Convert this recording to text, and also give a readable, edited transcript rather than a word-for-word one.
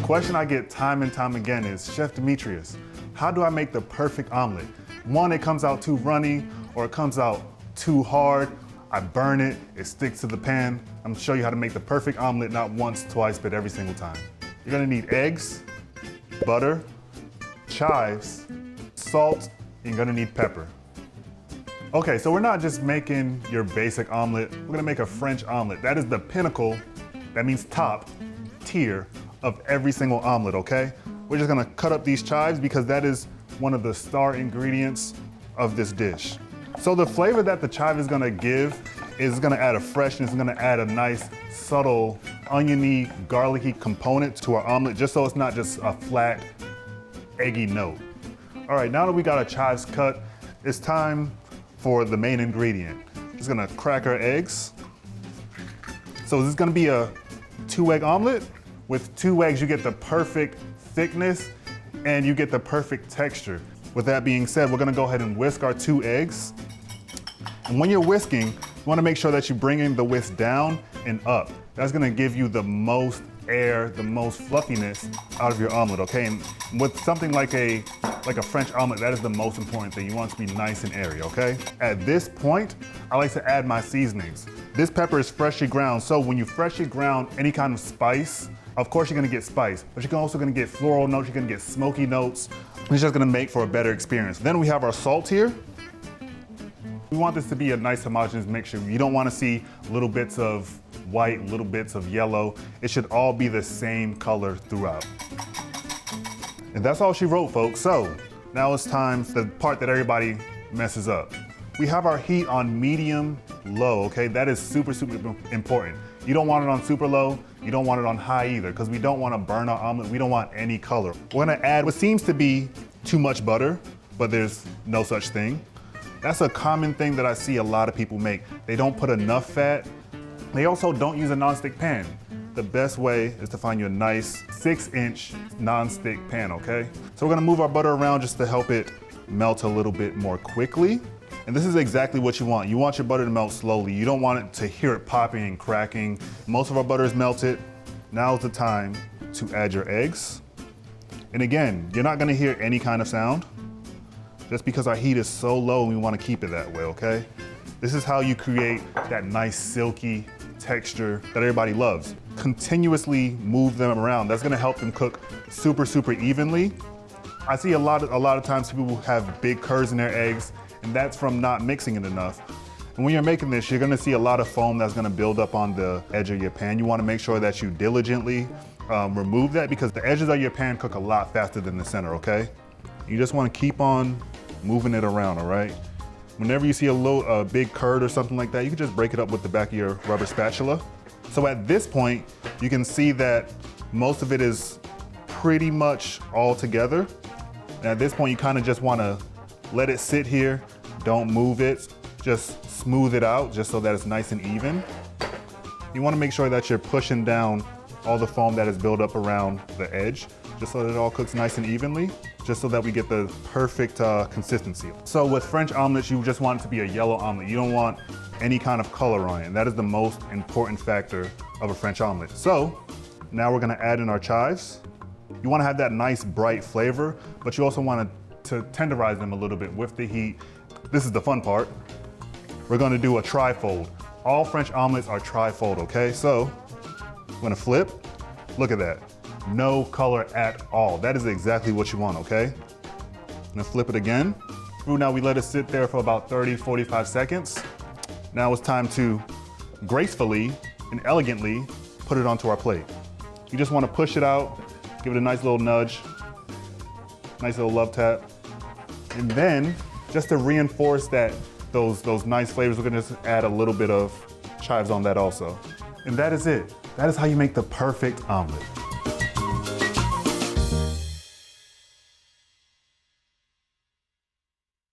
question I get time and time again is, Chef Demetrius, how do I make the perfect omelet? One, it comes out too runny, or it comes out too hard. I burn it, it sticks to the pan. I'm gonna show you how to make the perfect omelet, not once, twice, but every single time. You're gonna need eggs, butter, chives, salt, and you're gonna need pepper. Okay, so we're not just making your basic omelet, we're gonna make a French omelet. That is the pinnacle, that means top tier of every single omelet, okay? We're just gonna cut up these chives because that is one of the star ingredients of this dish. So the flavor that the chive is gonna give is gonna add a freshness, it's gonna add a nice, subtle, oniony, garlicky component to our omelet, just so it's not just a flat, eggy note. All right, now that we got our chives cut, it's time for the main ingredient. Just gonna crack our eggs. So this is gonna be a 2-egg omelet. With 2 eggs, you get the perfect thickness and you get the perfect texture. With that being said, we're gonna go ahead and whisk our 2 eggs. And when you're whisking, you wanna make sure that you bring in the whisk down and up. That's gonna give you the most air, the most fluffiness out of your omelet, okay? And with something like a French omelet, that is the most important thing. You want it to be nice and airy, okay? At this point, I like to add my seasonings. This pepper is freshly ground, so when you freshly ground any kind of spice, of course you're gonna get spice, but you're also gonna get floral notes, you're gonna get smoky notes. It's just gonna make for a better experience. Then we have our salt here. We want this to be a nice homogeneous mixture. You don't wanna see little bits of white, little bits of yellow. It should all be the same color throughout. And that's all she wrote, folks. So now it's time for the part that everybody messes up. We have our heat on medium low, okay? That is super, super important. You don't want it on super low, you don't want it on high either, because we don't want to burn our omelet, we don't want any color. We're gonna add what seems to be too much butter, but there's no such thing. That's a common thing that I see a lot of people make. They don't put enough fat. They also don't use a nonstick pan. The best way is to find you a nice 6-inch nonstick pan, okay? So we're gonna move our butter around just to help it melt a little bit more quickly. And this is exactly what you want. You want your butter to melt slowly. You don't want it to hear it popping and cracking. Most of our butter is melted. Now is the time to add your eggs. And again, you're not gonna hear any kind of sound, just because our heat is so low and we wanna keep it that way, okay? This is how you create that nice silky texture that everybody loves. Continuously move them around. That's gonna help them cook super, super evenly. I see a lot of times people have big curds in their eggs, and that's from not mixing it enough. And when you're making this, you're gonna see a lot of foam that's gonna build up on the edge of your pan. You wanna make sure that you diligently remove that, because the edges of your pan cook a lot faster than the center, okay? You just wanna keep on moving it around, all right? Whenever you see a big curd or something like that, you can just break it up with the back of your rubber spatula. So at this point, you can see that most of it is pretty much all together. And at this point, you kind of just wanna let it sit here, don't move it, just smooth it out just so that it's nice and even. You wanna make sure that you're pushing down all the foam that is built up around the edge, just so that it all cooks nice and evenly, just so that we get the perfect consistency. So with French omelets, you just want it to be a yellow omelet. You don't want any kind of color on it, and that is the most important factor of a French omelet. So now we're gonna add in our chives. You wanna have that nice bright flavor, but you also want to tenderize them a little bit with the heat. This is the fun part. We're gonna do a tri-fold. All French omelets are tri-fold, okay? So I'm gonna flip, look at that. No color at all. That is exactly what you want, okay? I'm gonna flip it again. Now we let it sit there for about 30, 45 seconds. Now it's time to gracefully and elegantly put it onto our plate. You just wanna push it out, give it a nice little nudge, nice little love tap. And then, just to reinforce that, those nice flavors, we're gonna just add a little bit of chives on that also. And that is it. That is how you make the perfect omelet.